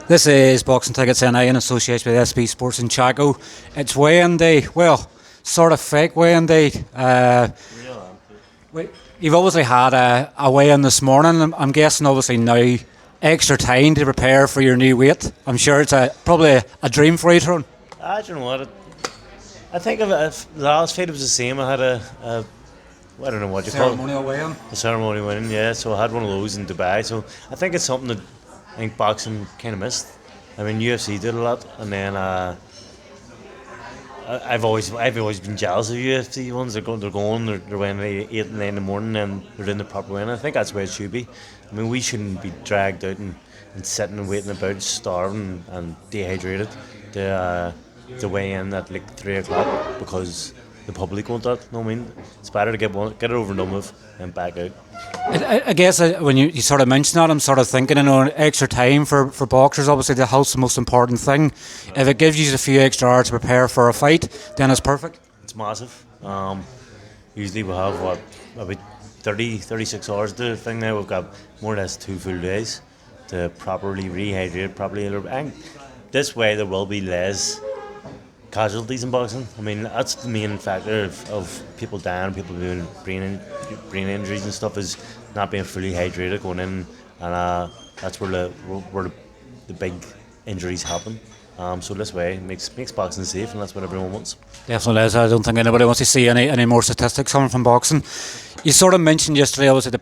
This is Boxing Tickets NI in association with SB Sports in Chaco. It's weigh-in day. Well, sort of fake weigh-in day. You've obviously had a weigh-in this morning. I'm guessing obviously now extra time to prepare for your new weight. I'm sure it's probably a dream for you, Tyrone. Do you know what? I think if the last fight was the same. I had I don't know what you call it. Ceremonial weigh-in. A ceremonial weigh-in, yeah. So I had one of those in Dubai. So I think it's something that I think boxing kind of missed. I mean, UFC did a lot, and then I've always been jealous of UFC ones. They're weighing at 8 and 9 in the morning, and they're doing the proper weigh-in. I think that's where it should be. I mean, we shouldn't be dragged out and sitting and waiting about, starving and dehydrated to weigh in at like 3 o'clock because the public want that. No, I mean, it's better to get it over and done with and back out. I guess when you sort of mention that, I'm sort of thinking, extra time for boxers. Obviously, the health's the most important thing. If it gives you a few extra hours to prepare for a fight, then it's perfect. It's massive. Usually we have about 36 hours to the thing now. We've got more or less 2 full days to properly rehydrate, and this way there will be less casualties in boxing. I mean, that's the main factor of people dying, people doing brain injuries and stuff, is not being fully hydrated going in, and that's where the big injuries happen. So this way makes boxing safe, and that's what everyone wants. Definitely is. I don't think anybody wants to see any more statistics coming from boxing. You sort of mentioned yesterday, obviously, the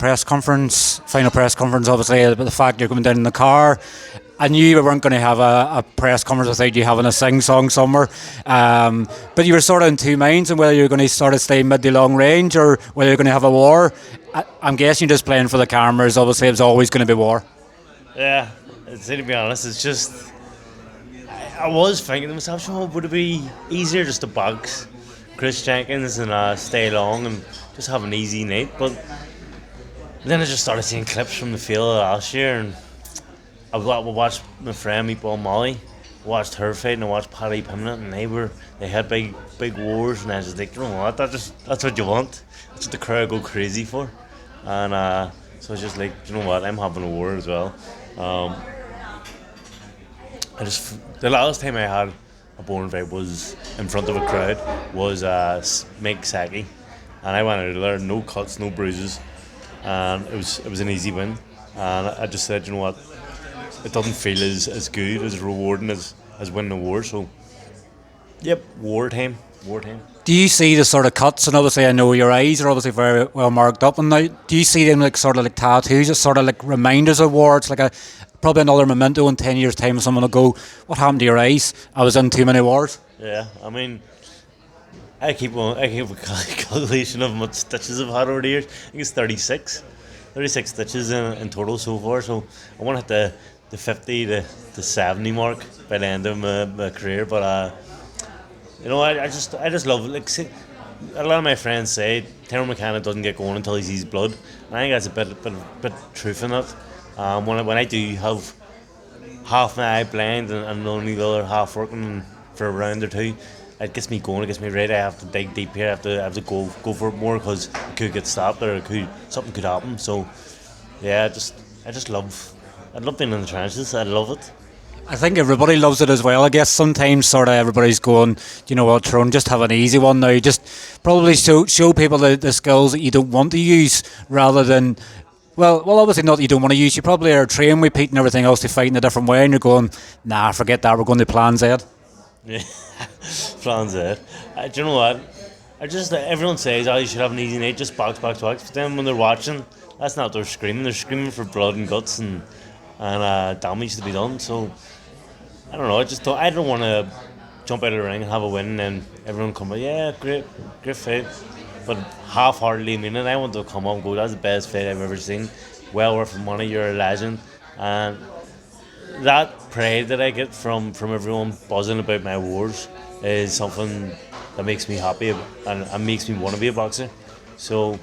final press conference, obviously, about the fact you're coming down in the car. I knew you weren't going to have a press conference without you having a sing-song somewhere. But you were sort of in two minds on whether you're going to sort of stay mid to long range or whether you're going to have a war. I'm guessing you're just playing for the cameras. Obviously, it was always going to be war. Yeah, to be honest, it's just... I was thinking to myself, would it be easier just to box Chris Jenkins and stay long and just have an easy night? But then I just started seeing clips from the field last year, and I watched my friend Meatball Molly, watched her fight, and I watched Paddy Pimblett, and they had big wars, and I was just like, you know what, that's what you want. That's what the crowd go crazy for. And so I was just like, you know what, I'm having a war as well. The last time I had a boring fight was in front of a crowd was Mike Saki, and I went out there, no cuts, no bruises, and it was an easy win. And I just said, you know what, it doesn't feel as good, as rewarding as winning a war. So, yep, war time. Do you see the sort of cuts? And obviously, I know your eyes are obviously very well marked up. And now, do you see them like sort of like tattoos, just sort of like reminders of war? It's like probably another memento in 10 years' time. Someone will go, "What happened to your eyes? I was in too many wars." Yeah, I mean, I keep a calculation of how much stitches I've had over the years. I think it's 36 stitches in total so far. So I want to hit the 50 to 70 mark by the end of my career. But I just love it. Like, see, a lot of my friends say Tyrone McKenna doesn't get going until he sees blood, and I think that's a bit truth in it. When I do have half my eye blind and only the other half working for a round or two, it gets me going, it gets me ready. I have to dig deep here, I have to go for it more, because it could get stopped or something could happen. So yeah, I love being in the trenches. I love it. I think everybody loves it as well. I guess sometimes sort of everybody's going, you know what, Tyrone, just have an easy one now. Just probably show people the skills that you don't want to use, rather than, well, obviously not that you don't want to use. You probably are trained with Pete and everything else to fight in a different way, and you're going, nah, forget that, we're going to Plan Z. Yeah, Plan Z. Do you know what? Everyone says, you should have an easy night, just box. But then when they're watching, that's not what they're screaming. They're screaming for blood and guts and damage to be done. So I don't know. I don't want to jump out of the ring and have a win, and then everyone come, yeah, great fight, but half-heartedly mean it. I want to come up and go, that's the best fight I've ever seen. Well worth the money. You're a legend, and that pride that I get from everyone buzzing about my wars is something that makes me happy and makes me want to be a boxer. So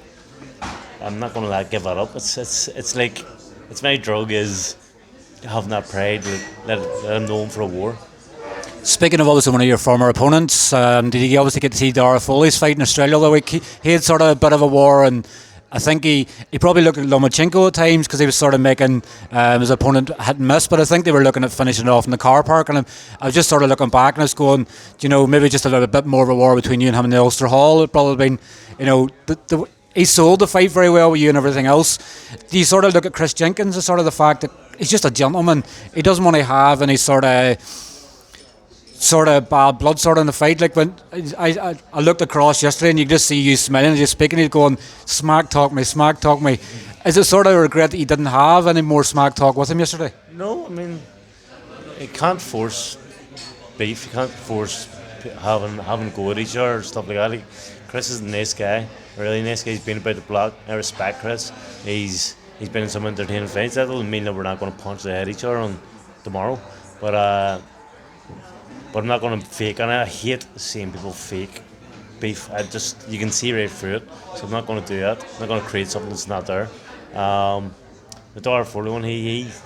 I'm not going to give that up. It's like, it's my drug, is having that pride, let them know I'm for a war. Speaking of obviously one of your former opponents, did you obviously get to see Dara Foley's fight in Australia the week? He had sort of a bit of a war, and I think he probably looked at Lomachenko at times because he was sort of making his opponent hit and miss, but I think they were looking at finishing it off in the car park, and I was just sort of looking back and I was going, maybe just a little bit more of a war between you and him in the Ulster Hall. It probably been, he sold the fight very well with you and everything else. Do you sort of look at Chris Jenkins as sort of the fact that he's just a gentleman? He doesn't want to have any sort of bad blood sort of in the fight. Like when I looked across yesterday and you could just see you smiling and just speaking, he's going, smack talk me. Is it sort of a regret that you didn't have any more smack talk with him yesterday? No, I mean, you can't force beef. You can't force having a go at each other or stuff like that. Like, Chris is a nice guy, a really nice guy. He's been about the block. I respect Chris. He's been in some entertaining fights. That doesn't mean that we're not going to punch the head each other on tomorrow, but I'm not going to fake, and I hate seeing people fake beef. You can see right through it, so I'm not going to do that. I'm not going to create something that's not there. The Dar Foley one, he's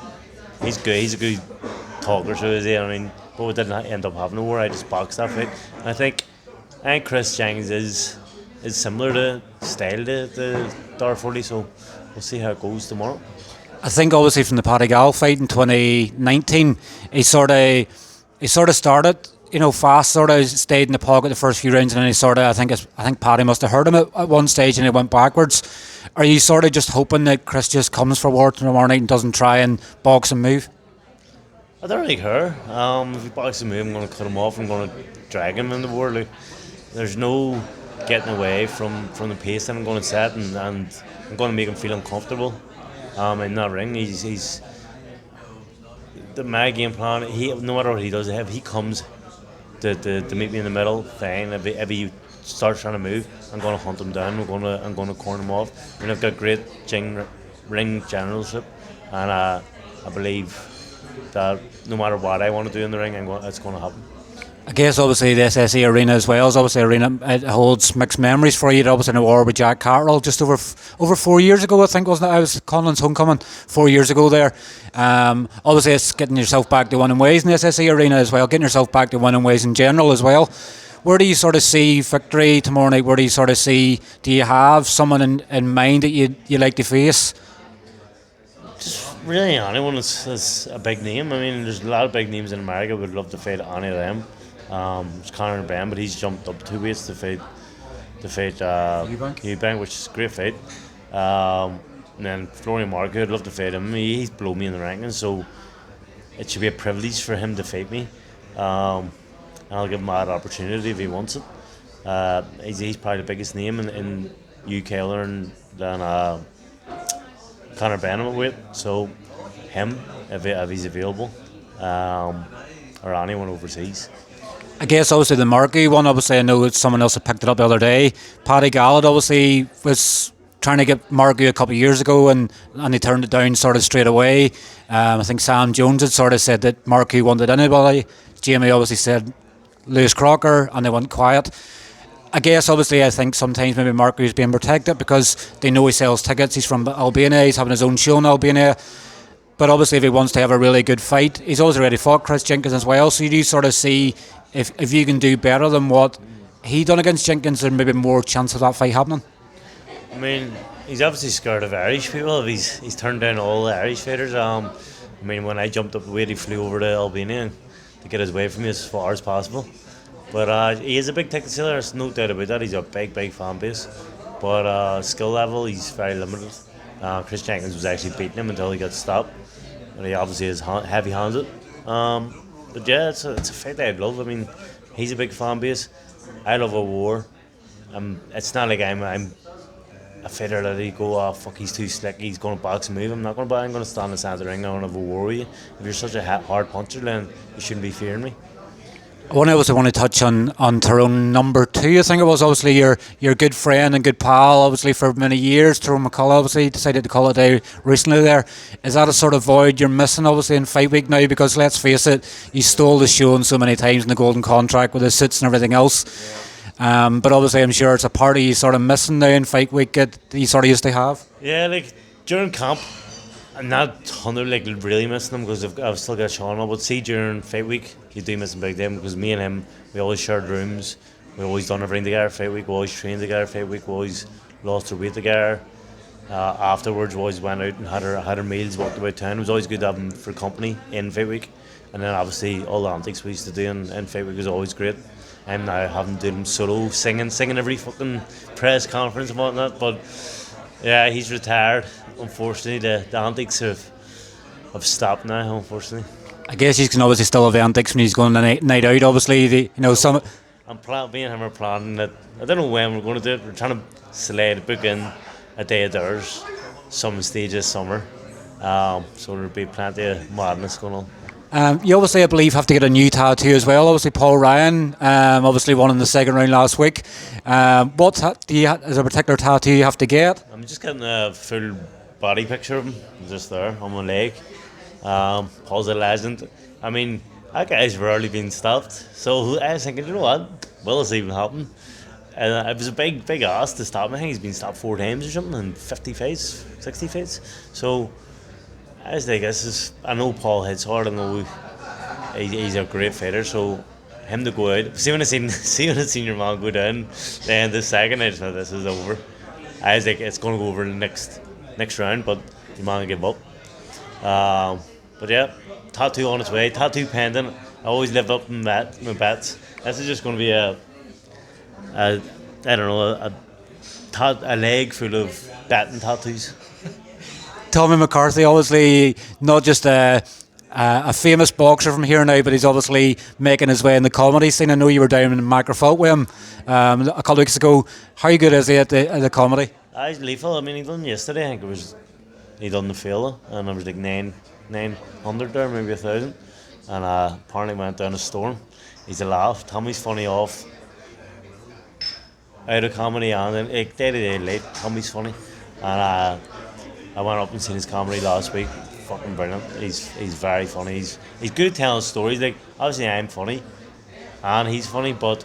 good. He's a good talker, so is he? I mean, but we didn't end up having a war. I just boxed that fight. And I think Chris Jenkins is similar to style to Dar Foley, so we'll see how it goes tomorrow. I think obviously from the Paddy Gal fight in 2019, he sort of started, fast, sort of stayed in the pocket the first few rounds, and then he sort of, I think Paddy must have hurt him at one stage and he went backwards. Are you sort of just hoping that Chris just comes for war tomorrow night and doesn't try and box and move? I don't really care. If he boxes and move, I'm going to cut him off. I'm going to drag him in the war. Like, there's no getting away from the pace that I'm going to set, and I'm going to make him feel uncomfortable in that ring. He's my game plan. No matter what he does, if he comes to meet me in the middle, fine. If he starts trying to move, I'm going to hunt him down. I'm going to corner him off. I've got great ring generalship, and I believe that no matter what I want to do in the ring, it's going to happen. I guess obviously the SSE Arena as well is obviously arena. It holds mixed memories for you. It obviously in a war with Jack Carroll just over 4 years ago, I think, wasn't it? I was Conlan's homecoming 4 years ago there. Obviously it's getting yourself back to winning ways in the SSE Arena as well, getting yourself back to winning ways in general as well. Where do you sort of see victory tomorrow night? Where do you sort of see, do you have someone in mind that you like to face? Just really anyone is a big name. I mean, there's a lot of big names in America. Would love to fight any of them. It's Conor Ben, but he's jumped up 2 weights to fight Eubank, which is a great fight. And then Florian Marco, I'd love to fight him. He's below me in the rankings, so it should be a privilege for him to fight me. And I'll give him that opportunity if he wants it. He's probably the biggest name in UK than Conor Ben at weight. So him, if he's available, or anyone overseas. I guess obviously the Markey one, obviously I know it's someone else that picked it up the other day. Paddy Gallard obviously was trying to get Markey a couple of years ago and he turned it down sort of straight away. I think Sam Jones had sort of said that Markey wanted anybody. Jamie obviously said Lewis Crocker, and they went quiet. I guess obviously I think sometimes maybe Markey is being protected because they know he sells tickets. He's from Albania, he's having his own show in Albania. But obviously if he wants to have a really good fight, he's already fought Chris Jenkins as well, so you do sort of see if you can do better than what he done against Jenkins, there may be more chance of that fight happening. I mean, he's obviously scared of Irish people. He's turned down all the Irish fighters. I mean, when I jumped up the weight, he flew over to Albania to get his way from me as far as possible. But he is a big ticket seller, there's no doubt about that. He's a big fan base. But skill level, he's very limited. Chris Jenkins was actually beating him until he got stopped. And he obviously is heavy-handed. But yeah, it's a fight that I'd love. I mean, he's a big fan base. I love a war. It's not like I'm a fighter that he go, oh fuck, he's too slick, he's going to box and move. I'm going to stand in the centre of the ring. I want to have a war with you. If you're such a hard puncher, then you shouldn't be fearing me. I also want to touch on Tyrone number 2. I think it was obviously your good friend and good pal, obviously for many years. Tyrone McKenna obviously decided to call it a day recently there. Is that a sort of void you're missing obviously in fight week now? Because let's face it, you stole the show so many times in the golden contract with the suits and everything else. But obviously I'm sure it's a party you sort of missing now in fight week that you sort of used to have. Yeah, like during camp, I'm not 100 like really missing them because I've still got Sean. But see, during fight week, you do miss him big time because me and him, we always shared rooms. We always done everything together. Fight week, we always trained together. Fight week, we always lost our weight together. Afterwards, we always went out and had our meals, walked about town. It was always good to have him for company in fight week. And then obviously all the antics we used to do in fight week was always great. I'm now having to do him solo, singing every fucking press conference and whatnot. But yeah, he's retired. Unfortunately, the antics have stopped now. Unfortunately, I guess you can obviously still have antics when he's going on a night out. Obviously, some. me and him are planning that. I don't know when we're going to do it. We're trying to slide book in a day of theirs, some stage this summer. So there'll be plenty of madness going on. You obviously, I believe, have to get a new tattoo as well. Obviously, Paul Ryan, obviously won in the second round last week. Is a particular tattoo you have to get? I'm just getting a full body picture of him, just there on my leg. Paul's a legend. I mean, that guy's rarely been stopped. So I was thinking, you know what? Will this even happen? And it was a big ask to stop him. I think he's been stopped 4 times or something in 50 fights, 60 fights. So I was like, I know Paul hits hard. I know he's a great fighter. So him to go out. See when I seen your man go down, then the second I just thought this is over. I was like, it's going to go over in the next round, but your man gave up. But yeah, tattoo on its way, tattoo pending. I always live up in my bets. This is just going to be a leg full of betting tattoos. Tommy McCarthy, obviously not just a famous boxer from here now, but he's obviously making his way in the comedy scene. I know you were down in Macrofault with him a couple of weeks ago. How good is he at the comedy? He's lethal. I mean, he done yesterday. I think he done the failure, and it was like 900 there, maybe 1,000, and apparently went down a storm. He's a laugh. Tommy's funny off. Out of comedy and then day late. Tommy's funny, and I went up and seen his comedy last week. Fucking brilliant. He's very funny. He's good at telling stories. Like obviously I'm funny, and he's funny. But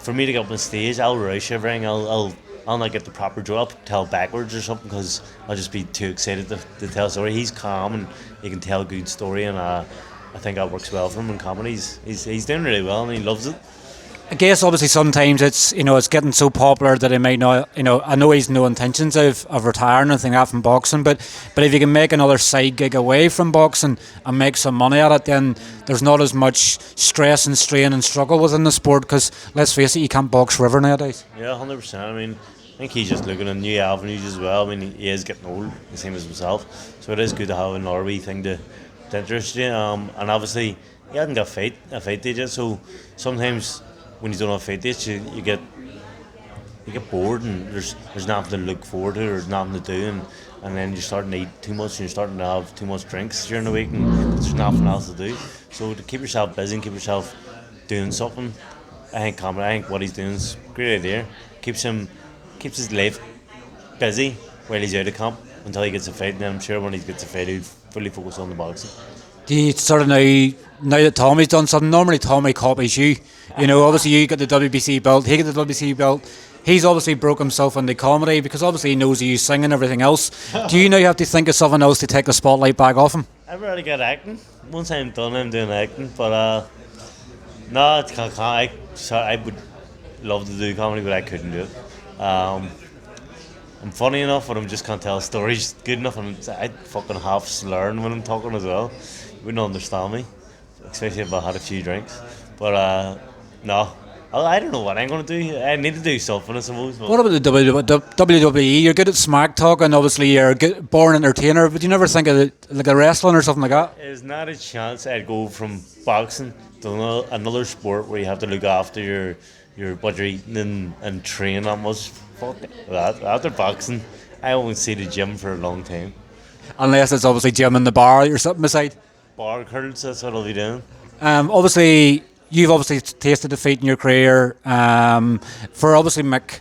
for me to get up on stage, I'll rush everything. I'll not get the proper joke. I'll tell backwards or something because I'll just be too excited to tell a story. He's calm and he can tell a good story, and I think that works well for him in comedy. He's doing really well and he loves it. I guess obviously sometimes it's getting so popular that he might not, I know he's no intentions of retiring or anything out from boxing, but if you can make another side gig away from boxing and make some money at it, then there's not as much stress and strain and struggle within the sport, because let's face it, you can't box forever nowadays. Yeah, 100%. I mean, I think he's just looking at new avenues as well. I mean, he is getting old, the same as himself, so it is good to have another wee thing to interest you. And obviously he hasn't got a fight date yet, so sometimes when you don't have fight dates, you get bored and there's nothing to look forward to or nothing to do, and then you're starting to eat too much and you're starting to have too much drinks during the week and there's nothing else to do. So to keep yourself busy and keep yourself doing something, I think what he's doing is a great idea. Keeps his life busy while he's out of camp until he gets a fight, and then I'm sure when he gets a fight he'll fully focus on the boxing. Do you sort of now that Tommy's done something, normally Tommy copies you. Obviously you get the WBC belt, he get the WBC belt. He's obviously broke himself into comedy because obviously he knows you sing and everything else. Do you now have to think of something else to take the spotlight back off him? I've already got acting. Once I'm done, I'm doing acting. But no, I can't. I would love to do comedy, but I couldn't do it. I'm funny enough, but I just can't tell stories good enough, and I fucking half slurring when I'm talking as well. You wouldn't understand me, especially if I had a few drinks. But no, I don't know what I'm going to do. I need to do something, I suppose. What about the WWE? You're good at smack talk, and obviously you're a born entertainer, but you never think of it like a wrestling or something like that? There's not a chance I'd go from boxing to another sport where you have to look after what you're eating and train that much. Fuck that. After boxing, I won't see the gym for a long time. Unless it's obviously gym in the bar or something beside. Bar curls, that's what I'll be doing. Obviously, you've obviously tasted defeat in your career. For obviously Mick,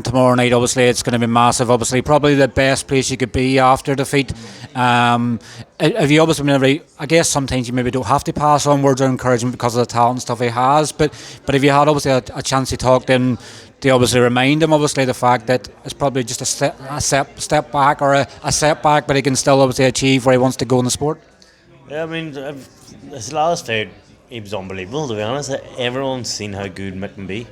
tomorrow night, obviously it's going to be massive. Obviously, probably the best place you could be after defeat. Have you obviously been I guess sometimes you maybe don't have to pass on words of encouragement because of the talent and stuff he has. But if you had obviously a chance to talk to him, to obviously remind him obviously the fact that it's probably just a step back or a setback, but he can still obviously achieve where he wants to go in the sport. Yeah, I mean, his last fight, he was unbelievable, to be honest. Everyone's seen how good Mick can be.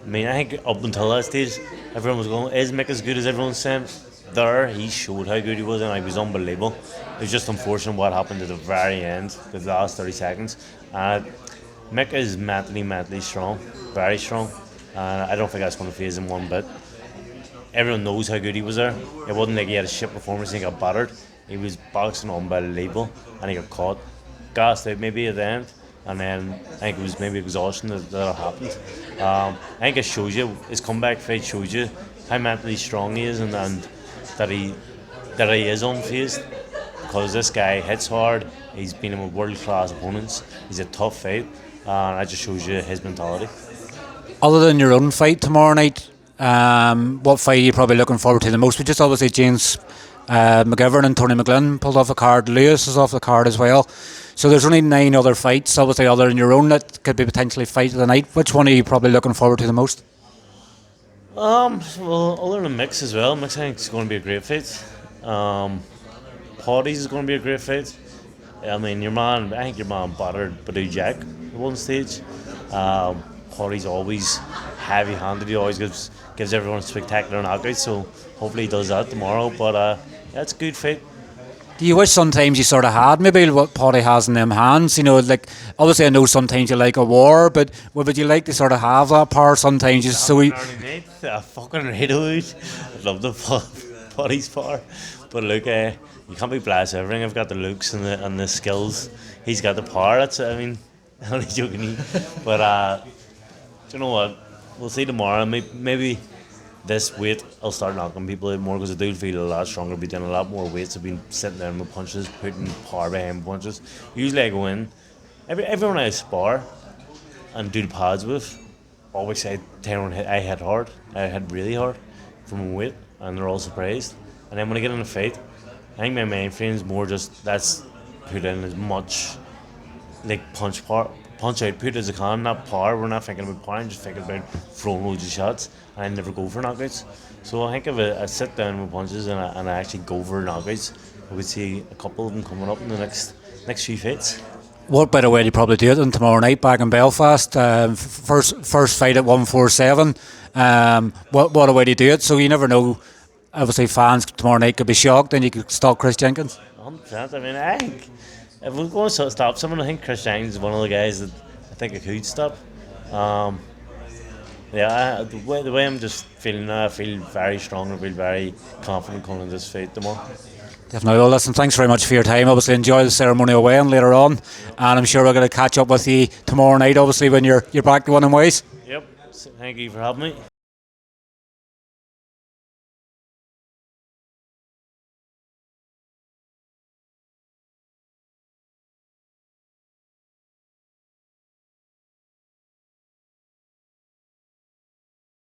I mean, I think up until that stage, everyone was going, is Mick as good as everyone's saying? there he showed how good he was, and he was unbelievable. It was just unfortunate what happened at the very end, the last 30 seconds. Mick is mentally strong, very strong, and I don't think that's going to phase him one bit. Everyone knows how good he was there. It wasn't like he had a shit performance and he got battered. He was boxing unbelievable, and he got caught, gassed out maybe at the end, and then I think it was maybe exhaustion that happened. I think it shows you, his comeback fight shows you how mentally strong he is, and that he is unfazed, because this guy hits hard. He's been in with world class opponents. He's a tough fight, and that just shows you his mentality. Other than your own fight tomorrow night, what fight are you probably looking forward to the most? We just obviously James McGivern and Tony McGlynn pulled off a card. Lewis is off the card as well. So there's only 9 other fights, obviously, other than your own, that could be potentially fight of the night. Which one are you probably looking forward to the most? Well, other than Mix as well. Mix, I think, is going to be a great fight. Potties is going to be a great fight. I mean, I think your man battered Badu Jack at one stage. Potty's always heavy-handed. He always gives everyone a spectacular knockout. So hopefully he does that tomorrow. But yeah, it's a good fight. Do you wish sometimes you sort of had maybe what Potty has in them hands? You know, like, obviously I know sometimes you like a war, but would you like to sort of have that power sometimes? Just so we... I fucking hate it. I love the Potty's power. But look, you can't be blessed with everything. I've got the looks and the skills. He's got the power. That's it. I mean, I'm only joking. But do you know what? We'll see tomorrow. Maybe this weight I'll start knocking people out more, because I do feel a lot stronger, be doing a lot more weights. I've been sitting there with punches, putting power behind punches. Usually I go in, everyone I spar and do the pads with always say, Tyrone, I hit hard. I hit really hard from weight, and they're all surprised. And then when I get in a fight, I think my main frame is more just let's put in as much like punch output as I can, not power. We're not thinking about power, I'm just thinking about throwing loads of shots, and I never go for knockouts. So I think if I sit down with punches and I actually go for knockouts, I would see a couple of them coming up in the next few fights. What better way to probably do it than tomorrow night back in Belfast? First fight at 147. What a way to do it. So you never know. Obviously fans tomorrow night could be shocked, and you could stop Chris Jenkins. 100%. I mean, I think if we're going to stop someone, I think Chris Jenkins is one of the guys that I think I could stop. The way I'm just feeling now, I feel very strong. I feel very confident coming into this fight tomorrow. Definitely. Well, listen, thanks very much for your time. Obviously enjoy the ceremony away and later on, and I'm sure we're going to catch up with you tomorrow night, obviously, when you're back to winning ways. Yep. Thank you for having me.